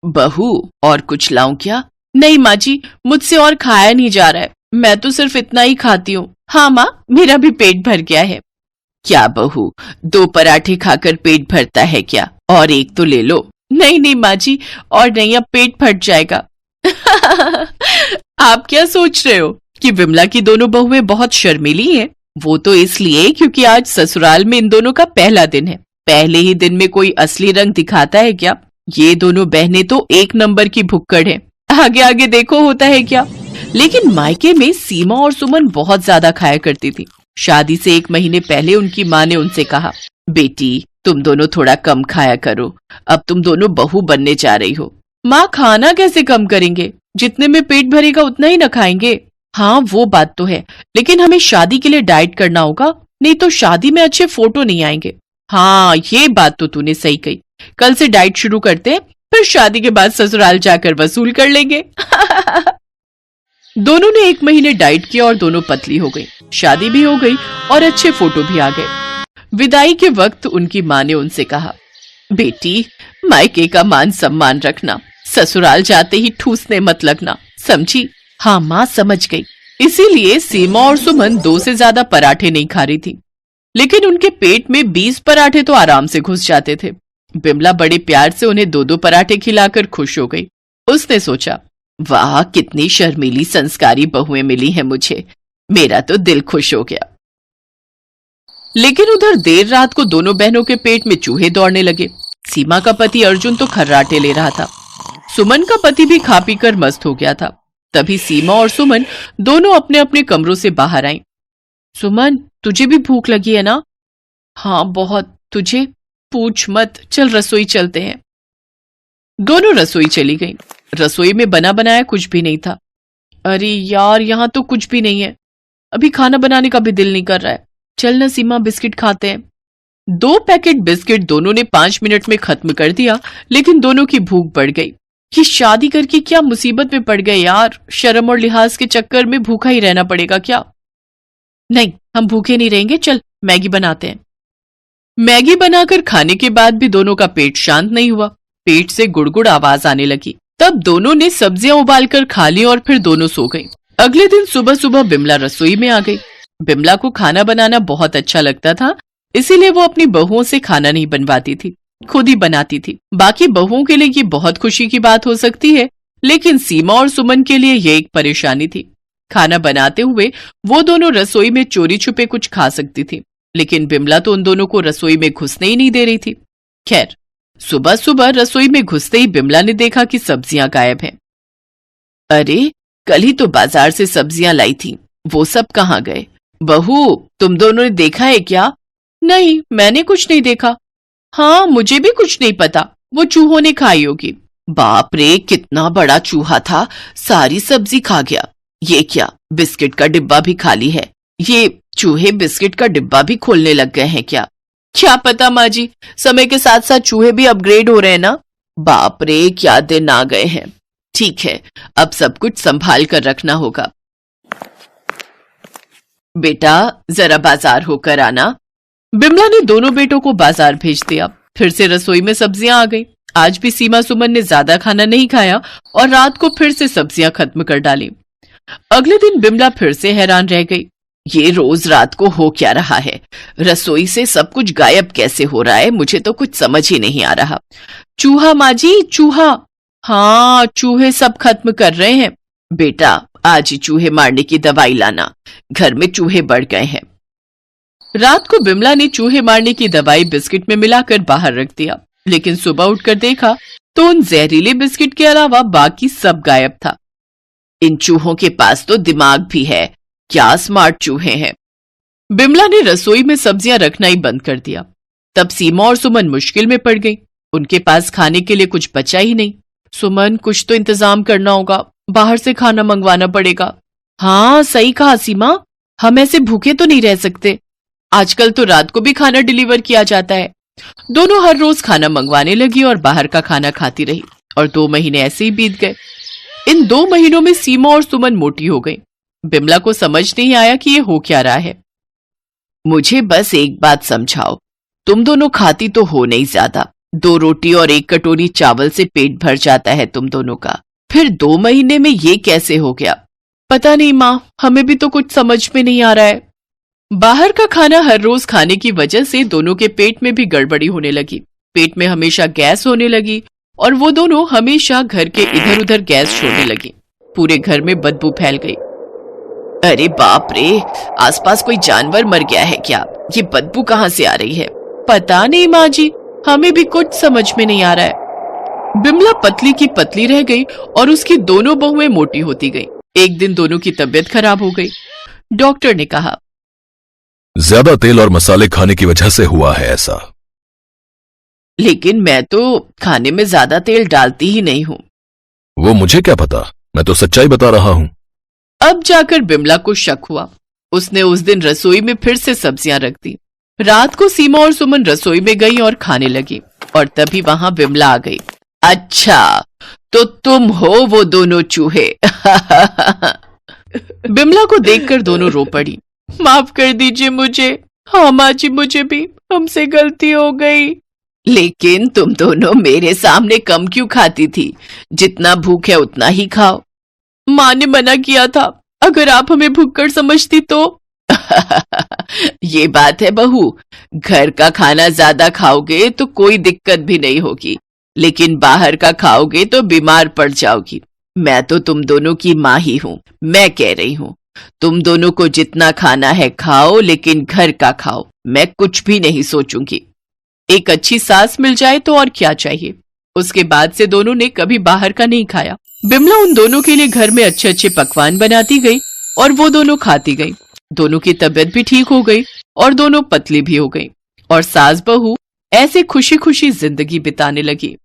बहू, और कुछ लाऊं क्या? नहीं माँ जी, मुझसे और खाया नहीं जा रहा है, मैं तो सिर्फ इतना ही खाती हूँ। हाँ माँ, मेरा भी पेट भर गया है। क्या बहू, 2 पराठे खाकर पेट भरता है क्या? और एक तो ले लो। नहीं नहीं माँ जी, और नहीं, अब पेट फट जाएगा। आप क्या सोच रहे हो कि विमला की दोनों बहुएं बहुत शर्मीली हैं? वो तो इसलिए क्योंकि आज ससुराल में इन दोनों का पहला दिन है। पहले ही दिन में कोई असली रंग दिखाता है क्या? ये दोनों बहनें तो 1 नंबर की भुक्कड़ हैं। आगे आगे देखो होता है क्या। लेकिन मायके में सीमा और सुमन बहुत ज्यादा खाया करती थी। शादी से 1 महीने पहले उनकी माँ ने उनसे कहा, बेटी तुम दोनों थोड़ा कम खाया करो, अब तुम दोनों बहू बनने जा रही हो। माँ, खाना कैसे कम करेंगे? जितने में पेट भरेगा उतना ही न खाएंगे। हाँ वो बात तो है, लेकिन हमें शादी के लिए डाइट करना होगा, नहीं तो शादी में अच्छे फोटो नहीं आएंगे। हाँ ये बात तो तूने सही कही, कल से डाइट शुरू करते हैं, फिर शादी के बाद ससुराल जाकर वसूल कर लेंगे। दोनों ने 1 महीने डाइट किया और दोनों पतली हो गई, शादी भी हो गई और अच्छे फोटो भी आ गए। विदाई के वक्त उनकी माँ ने उनसे कहा, बेटी मायके का मान सम्मान रखना, ससुराल जाते ही ठूसने मत लगना, समझी? हाँ माँ, समझ गई। इसीलिए सीमा और सुमन 2 से ज्यादा पराठे नहीं खा रही थी, लेकिन उनके पेट में 20 पराठे तो आराम से घुस जाते थे। बिमला बड़े प्यार से उन्हें 2-2 पराठे खिलाकर खुश हो गई। उसने सोचा, वाह कितनी शर्मीली संस्कारी बहुएं मिली हैं मुझे, मेरा तो दिल खुश हो गया। लेकिन उधर देर रात को दोनों बहनों के पेट में चूहे दौड़ने लगे। सीमा का पति अर्जुन तो खर्राटे ले रहा था, सुमन का पति भी खा पी कर मस्त हो गया था। तभी सीमा और सुमन दोनों अपने अपने कमरों से बाहर आईं। सुमन, तुझे भी भूख लगी है ना? हाँ बहुत, तुझे? पूछ मत, चल रसोई चलते हैं। दोनों रसोई चली गईं। रसोई में बना बनाया कुछ भी नहीं था। अरे यार, यहाँ तो कुछ भी नहीं है, अभी खाना बनाने का भी दिल नहीं कर रहा है। चल ना सीमा, बिस्किट खाते हैं। 2 पैकेट बिस्किट दोनों ने 5 मिनट में खत्म कर दिया, लेकिन दोनों की भूख बढ़ गई। ये शादी करके क्या मुसीबत में पड़ गए यार, शर्म और लिहाज के चक्कर में भूखा ही रहना पड़ेगा क्या? नहीं, हम भूखे नहीं रहेंगे, चल मैगी बनाते हैं। मैगी बनाकर खाने के बाद भी दोनों का पेट शांत नहीं हुआ, पेट से गुड़गुड़ आवाज आने लगी। तब दोनों ने सब्जियां उबालकर खा ली और फिर दोनों सो गई। अगले दिन सुबह सुबह बिमला रसोई में आ गई। बिमला को खाना बनाना बहुत अच्छा लगता था, इसीलिए वो अपनी बहुओं से खाना नहीं बनवाती थी, खुद ही बनाती थी। बाकी बहुओं के लिए ये बहुत खुशी की बात हो सकती है, लेकिन सीमा और सुमन के लिए ये एक परेशानी थी। खाना बनाते हुए वो दोनों रसोई में चोरी छुपे कुछ खा सकती थी, लेकिन बिमला तो उन दोनों को रसोई में घुसने ही नहीं दे रही थी। खैर, सुबह सुबह रसोई में घुसते ही बिमला ने देखा कि सब्जियां गायब हैं। अरे, कल ही तो बाजार से सब्जियां लाई थी, वो सब कहाँ गए? बहू, तुम दोनों ने देखा है क्या? नहीं, मैंने कुछ नहीं देखा। हाँ, मुझे भी कुछ नहीं पता, वो चूहों ने खाई होगी। बाप रे, कितना बड़ा चूहा था, सारी सब्जी खा गया। ये क्या, बिस्किट का डिब्बा भी खाली है। ये चूहे बिस्किट का डिब्बा भी खोलने लग गए हैं क्या? क्या पता माँ जी, समय के साथ साथ चूहे भी अपग्रेड हो रहे हैं ना। बाप रे, क्या दिन आ गए हैं। ठीक है, अब सब कुछ संभाल कर रखना होगा। बेटा, जरा बाजार होकर आना। बिमला ने दोनों बेटों को बाजार भेज दिया। फिर से रसोई में सब्जियां आ गई। आज भी सीमा सुमन ने ज्यादा खाना नहीं खाया और रात को फिर से सब्जियां खत्म कर डाली। अगले दिन बिमला फिर से हैरान रह गई। ये रोज रात को हो क्या रहा है? रसोई से सब कुछ गायब कैसे हो रहा है? मुझे तो कुछ समझ ही नहीं आ रहा। चूहा माँ जी, चूहा। हाँ, चूहे सब खत्म कर रहे हैं। बेटा, आज ही चूहे मारने की दवाई लाना, घर में चूहे बढ़ गए हैं। रात को बिमला ने चूहे मारने की दवाई बिस्किट में मिलाकर बाहर रख दिया, लेकिन सुबह उठकर देखा तो उन जहरीले बिस्किट के अलावा बाकी सब गायब था। इन चूहों के पास तो दिमाग भी है, क्या स्मार्ट चूहे हैं। बिमला ने रसोई में सब्जियां रखना ही बंद कर दिया। तब सीमा और सुमन मुश्किल में पड़ गई, उनके पास खाने के लिए कुछ बचा ही नहीं। सुमन, कुछ तो इंतजाम करना होगा, बाहर से खाना मंगवाना पड़ेगा। हाँ सही कहा सीमा, हम ऐसे भूखे तो नहीं रह सकते। आजकल तो रात को भी खाना डिलीवर किया जाता है। दोनों हर रोज खाना मंगवाने लगी और बाहर का खाना खाती रही, और 2 महीने ऐसे ही बीत गए। इन 2 महीनों में सीमा और सुमन मोटी हो गई। बिमला को समझ नहीं आया कि ये हो क्या रहा है। मुझे बस एक बात समझाओ, तुम दोनों खाती तो हो नहीं ज्यादा, 2 रोटी और 1 कटोरी चावल से पेट भर जाता है तुम दोनों का। फिर 2 महीने में ये कैसे हो गया? पता नहीं माँ, हमें भी तो कुछ समझ में नहीं आ रहा है। बाहर का खाना हर रोज खाने की वजह से दोनों के पेट में भी गड़बड़ी होने लगी। पेट में हमेशा गैस होने लगी और वो दोनों हमेशा घर के इधर उधर गैस छोड़ने लगी। पूरे घर में बदबू फैल गई। अरे बाप रे, आसपास कोई जानवर मर गया है क्या? ये बदबू कहाँ से आ रही है? पता नहीं माँ जी, हमें भी कुछ समझ में नहीं आ रहा है। बिमला पतली की पतली रह गई और उसकी दोनों बहुएं मोटी होती गई। एक दिन दोनों की तबीयत खराब हो गई। डॉक्टर ने कहा, ज्यादा तेल और मसाले खाने की वजह से हुआ है ऐसा। लेकिन मैं तो खाने में ज्यादा तेल डालती ही नहीं हूँ। वो मुझे क्या पता, मैं तो सच्चाई बता रहा हूँ। अब जाकर बिमला को शक हुआ। उसने उस दिन रसोई में फिर से सब्जियां रख दी। रात को सीमा और सुमन रसोई में गई और खाने लगी और तभी वहां बिमला आ गई। अच्छा, तो तुम हो वो दोनों चूहे। बिमला को देखकर दोनों रो पड़ी। माफ कर दीजिए मुझे। हाँ माँ जी, मुझे भी, हमसे गलती हो गई। लेकिन तुम दोनों मेरे सामने कम क्यों खाती थी? जितना भूख है उतना ही खाओ। माँ ने मना किया था, अगर आप हमें भुक्कड़ समझती तो। ये बात है बहू, घर का खाना ज्यादा खाओगे तो कोई दिक्कत भी नहीं होगी, लेकिन बाहर का खाओगे तो बीमार पड़ जाओगी। मैं तो तुम दोनों की माँ ही हूँ। मैं कह रही हूँ, तुम दोनों को जितना खाना है खाओ, लेकिन घर का खाओ। मैं कुछ भी नहीं सोचूंगी। एक अच्छी सास मिल जाए तो और क्या चाहिए। उसके बाद से दोनों ने कभी बाहर का नहीं खाया। बिमला उन दोनों के लिए घर में अच्छे अच्छे पकवान बनाती गई और वो दोनों खाती गई। दोनों की तबीयत भी ठीक हो गई और दोनों पतली भी हो गई और सास बहू ऐसे खुशी खुशी जिंदगी बिताने लगी।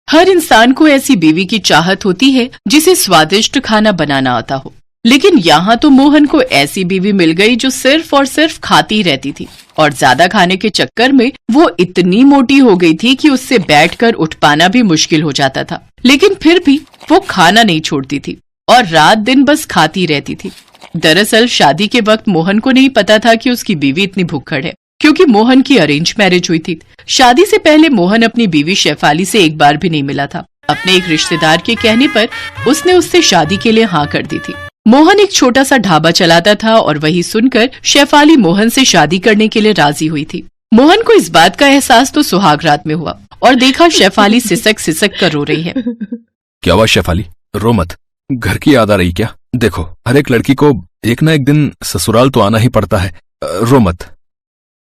हर इंसान को ऐसी बीवी की चाहत होती है जिसे स्वादिष्ट खाना बनाना आता हो, लेकिन यहाँ तो मोहन को ऐसी बीवी मिल गई जो सिर्फ और सिर्फ खाती रहती थी और ज्यादा खाने के चक्कर में वो इतनी मोटी हो गई थी कि उससे बैठकर उठ पाना भी मुश्किल हो जाता था। लेकिन फिर भी वो खाना नहीं छोड़ती थी और रात दिन बस खाती रहती थी। दरअसल शादी के वक्त मोहन को नहीं पता था कि उसकी बीवी इतनी भुक्कड़ है, क्योंकि मोहन की अरेंज मैरिज हुई थी। शादी से पहले मोहन अपनी बीवी शेफाली से एक बार भी नहीं मिला था। अपने एक रिश्तेदार के कहने पर उसने उससे शादी के लिए हाँ कर दी थी। मोहन एक छोटा सा ढाबा चलाता था और वही सुनकर शेफाली मोहन से शादी करने के लिए राजी हुई थी। मोहन को इस बात का एहसास तो सुहाग रात में हुआ और देखा शेफाली सिसक सिसक कर रो रही है। क्या हुआ शेफाली, रो मत। घर की याद आ रही क्या? देखो, हर एक लड़की को एक ना एक दिन ससुराल तो आना ही पड़ता है, रो मत।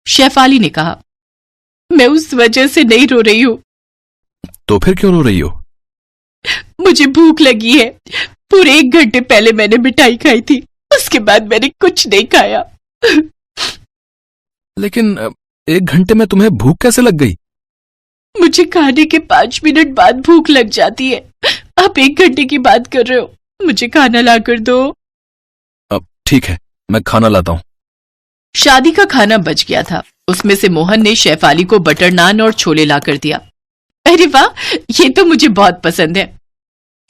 शेफाली ने कहा, मैं उस वजह से नहीं रो रही हूँ। तो फिर क्यों रो रही हो? मुझे भूख लगी है। पूरे 1 घंटे पहले मैंने मिठाई खाई थी, उसके बाद मैंने कुछ नहीं खाया। लेकिन 1 घंटे में तुम्हें भूख कैसे लग गई? मुझे खाने के 5 मिनट बाद भूख लग जाती है। आप 1 घंटे की बात कर रहे हो। मुझे खाना ला कर दो। अब ठीक है, मैं खाना लाता हूँ। शादी का खाना बच गया था। उसमें से मोहन ने शेफाली को बटर नान और छोले ला कर दिया। अरे वाह, ये तो मुझे बहुत पसंद है।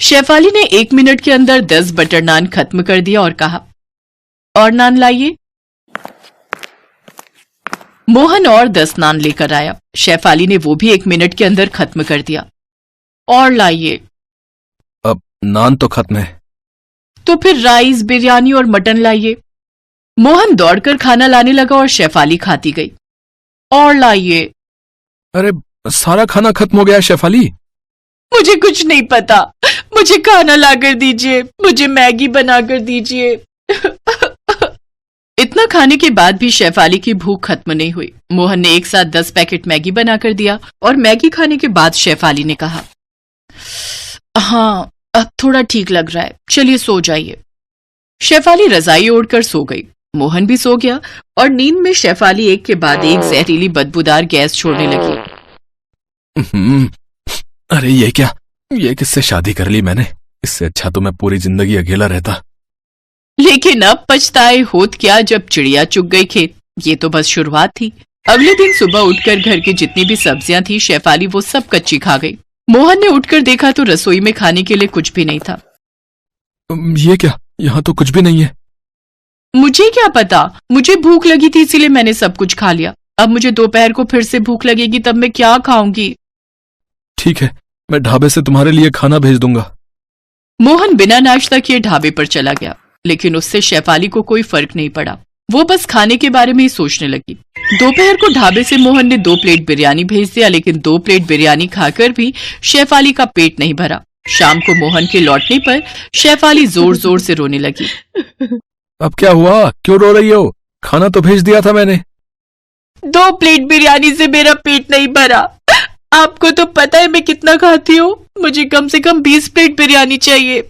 शेफाली ने 1 मिनट के अंदर 10 बटर नान खत्म कर दिया और कहा, और नान लाइए। मोहन और 10 नान लेकर आया। शेफाली ने वो भी 1 मिनट के अंदर खत्म कर दिया। और लाइए। अब नान तो खत्म है। तो फिर राइस, बिरयानी और मटन लाइए। मोहन दौड़कर खाना लाने लगा और शेफाली खाती गई। और लाइए। अरे सारा खाना खत्म हो गया शेफाली। मुझे कुछ नहीं पता, मुझे खाना लाकर दीजिए, मुझे मैगी बनाकर दीजिए। इतना खाने के बाद भी शेफाली की भूख खत्म नहीं हुई। मोहन ने एक साथ 10 पैकेट मैगी बनाकर दिया और मैगी खाने के बाद शेफाली ने कहा, हाँ अब थोड़ा ठीक लग रहा है, चलिए सो जाइए। शेफाली रजाई ओढ़कर सो गई। मोहन भी सो गया और नींद में शेफाली एक के बाद एक जहरीली बदबूदार गैस छोड़ने लगी। अरे ये क्या, ये किससे शादी कर ली मैंने? इससे अच्छा तो मैं पूरी जिंदगी अकेला रहता। लेकिन अब पछताए होत क्या जब चिड़िया चुग गई खेत। ये तो बस शुरुआत थी। अगले दिन सुबह उठकर घर की जितनी भी सब्जियां थी शेफाली वो सब कच्ची खा गई। मोहन ने उठकर देखा तो रसोई में खाने के लिए कुछ भी नहीं था। ये क्या, यहाँ तो कुछ भी नहीं है। मुझे क्या पता, मुझे भूख लगी थी इसीलिए मैंने सब कुछ खा लिया। अब मुझे दोपहर को फिर से भूख लगेगी, तब मैं क्या खाऊंगी? ठीक है, मैं ढाबे से तुम्हारे लिए खाना भेज दूंगा। मोहन बिना नाश्ता किए ढाबे पर चला गया, लेकिन उससे शेफाली को कोई फर्क नहीं पड़ा। वो बस खाने के बारे में ही सोचने लगी। दोपहर को ढाबे से मोहन ने 2 प्लेट बिरयानी भेज दिया, लेकिन 2 प्लेट बिरयानी खाकर भी शेफाली का पेट नहीं भरा। शाम को मोहन के लौटने पर शेफाली जोर जोर से रोने लगी। अब क्या हुआ, क्यों रो रही हो? खाना तो भेज दिया था मैंने। 2 प्लेट बिरयानी से मेरा पेट नहीं भरा। आपको तो पता है मैं कितना खाती हूँ, मुझे कम से कम 20 प्लेट बिरयानी चाहिए।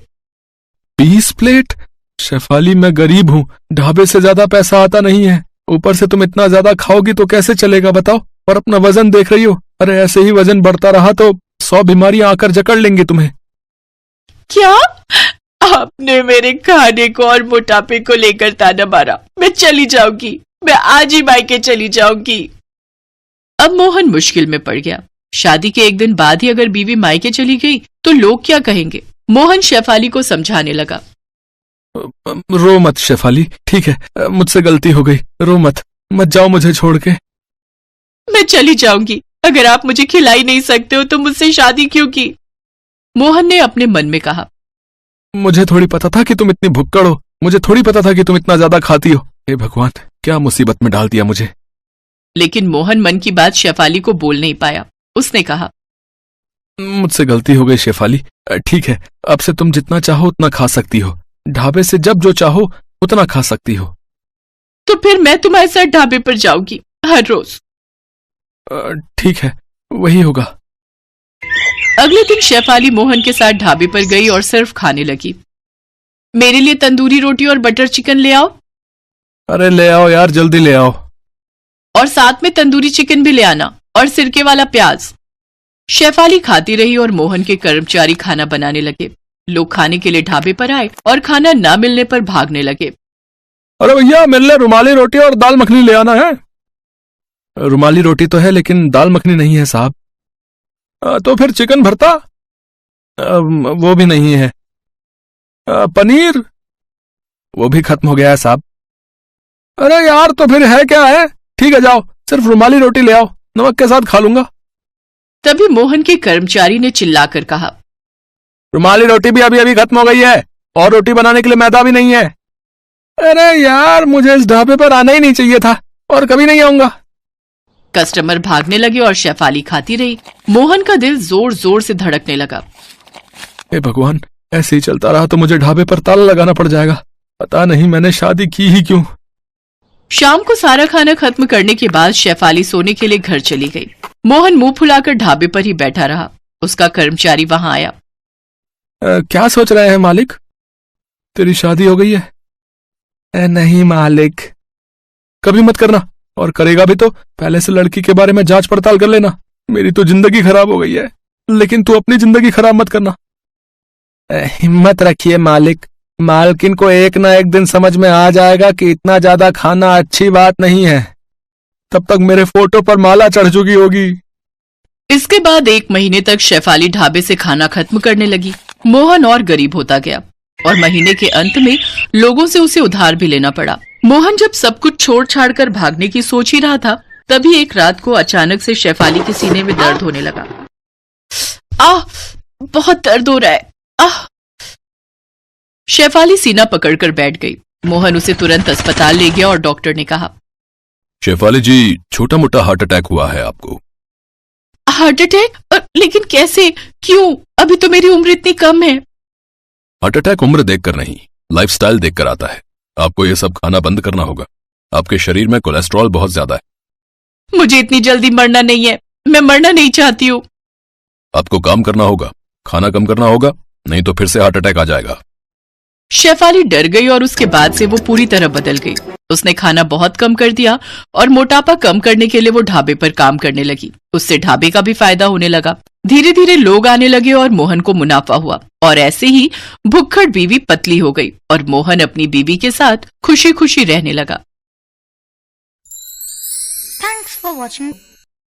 20 प्लेट? शेफाली, मैं गरीब हूँ, ढाबे से ज्यादा पैसा आता नहीं है। ऊपर से तुम इतना ज्यादा खाओगी तो कैसे चलेगा बताओ? और अपना वजन देख रही हो? अरे ऐसे ही वजन बढ़ता रहा तो 100 बीमारियां आकर जकड़ लेंगी तुम्हें। क्या? आपने मेरे खाने को और मोटापे को लेकर ताना मारा। मैं चली जाऊंगी, मैं आज ही मायके चली जाऊंगी। अब मोहन मुश्किल में पड़ गया। शादी के एक दिन बाद ही अगर बीवी मायके चली गई तो लोग क्या कहेंगे? मोहन शेफाली को समझाने लगा। रो मत शेफाली, ठीक है, मुझसे गलती हो गई, रो मत जाओ मुझे छोड़ के। मैं चली जाऊंगी, अगर आप मुझे खिला ही नहीं सकते हो तो मुझसे शादी क्यों की? मोहन ने अपने मन में कहा। मुझे थोड़ी पता था कि तुम इतनी भुक्कड़ हो, मुझे थोड़ी पता था कि तुम इतना ज्यादा खाती हो। हे भगवान, क्या मुसीबत में डाल दिया मुझे। लेकिन मोहन मन की बात शेफाली को बोल नहीं पाया। उसने कहा, मुझसे गलती हो गई शेफाली, ठीक है, अब से तुम जितना चाहो उतना खा सकती हो, ढाबे से जब जो चाहो उतना खा सकती हो। तो फिर मैं तुम्हारे साथ ढाबे पर जाऊंगी हर रोज। ठीक है, वही होगा। अगले दिन शेफाली मोहन के साथ ढाबे पर गई और सिर्फ खाने लगी। मेरे लिए तंदूरी रोटी और बटर चिकन ले आओ। अरे ले आओ यार, जल्दी ले आओ। और साथ में तंदूरी चिकन भी ले आना और सिरके वाला प्याज। शेफाली खाती रही और मोहन के कर्मचारी खाना बनाने लगे। लोग खाने के लिए ढाबे पर आए और खाना ना मिलने पर भागने लगे। अरे भैया, मेरे लिए रुमाली रोटी और दाल मखनी ले आना है। रुमाली रोटी तो है लेकिन दाल मखनी नहीं है साहब। तो फिर चिकन भरता? वो भी नहीं है। पनीर? वो भी खत्म हो गया है साहब। अरे यार, तो फिर है क्या है? ठीक है, जाओ, सिर्फ रुमाली रोटी ले आओ, नमक के साथ खा लूंगा। तभी मोहन के कर्मचारी ने चिल्लाकर कहा, रुमाली रोटी भी अभी अभी खत्म हो गई है और रोटी बनाने के लिए मैदा भी नहीं है। अरे यार, मुझे इस ढाबे पर आना ही नहीं चाहिए था और कभी नहीं आऊंगा। कस्टमर भागने लगे और शेफाली खाती रही। मोहन का दिल जोर जोर से धड़कने लगा। हे भगवान, ऐसे ही चलता रहा तो मुझे ढाबे पर ताला लगाना पड़ जाएगा। पता नहीं मैंने शादी की ही क्यों। शाम को सारा खाना खत्म करने के बाद शेफाली सोने के लिए घर चली गई। मोहन मुंह फुलाकर ढाबे पर ही बैठा रहा। उसका कर्मचारी वहां आया। क्या सोच रहे हैं मालिक? तेरी शादी हो गई है? नहीं मालिक। कभी मत करना, और करेगा भी तो पहले से लड़की के बारे में जांच पड़ताल कर लेना। मेरी तो जिंदगी खराब हो गई है, लेकिन तू अपनी जिंदगी खराब मत करना। हिम्मत रखिए मालिक, मालकिन को एक ना एक दिन समझ में आ जाएगा कि इतना ज्यादा खाना अच्छी बात नहीं है। तब तक मेरे फोटो पर माला चढ़ चुकी होगी। इसके बाद 1 महीने तक शेफाली ढाबे से खाना खत्म करने लगी। मोहन और गरीब होता गया और महीने के अंत में लोगों से उसे उधार भी लेना पड़ा। मोहन जब सब कुछ छोड़ छाड़ कर भागने की सोच ही रहा था, तभी एक रात को अचानक से शेफाली के सीने में दर्द होने लगा। बहुत दर्द हो रहा है। शेफाली सीना पकड़कर बैठ गई। मोहन उसे तुरंत अस्पताल ले गया और डॉक्टर ने कहा, शेफाली जी, छोटा मोटा हार्ट अटैक हुआ है आपको। Heart attack? लेकिन कैसे, क्यों? अभी तो मेरी उम्र इतनी कम है। हार्ट अटैक उम्र देखकर नहीं, लाइफस्टाइल देखकर आता है। आपको ये सब खाना बंद करना होगा। आपके शरीर में कोलेस्ट्रॉल बहुत ज्यादा है। मुझे इतनी जल्दी मरना नहीं है, मैं मरना नहीं चाहती हूँ। आपको काम करना होगा, खाना कम करना होगा, नहीं तो फिर से हार्ट अटैक आ जाएगा। शेफाली डर गई और उसके बाद से वो पूरी तरह बदल गई। उसने खाना बहुत कम कर दिया और मोटापा कम करने के लिए वो ढाबे पर काम करने लगी। उससे ढाबे का भी फायदा होने लगा। धीरे धीरे लोग आने लगे और मोहन को मुनाफा हुआ और ऐसे ही भुक्खड़ बीवी पतली हो गई और मोहन अपनी बीवी के साथ खुशी खुशी रहने लगा। Thanks for watching.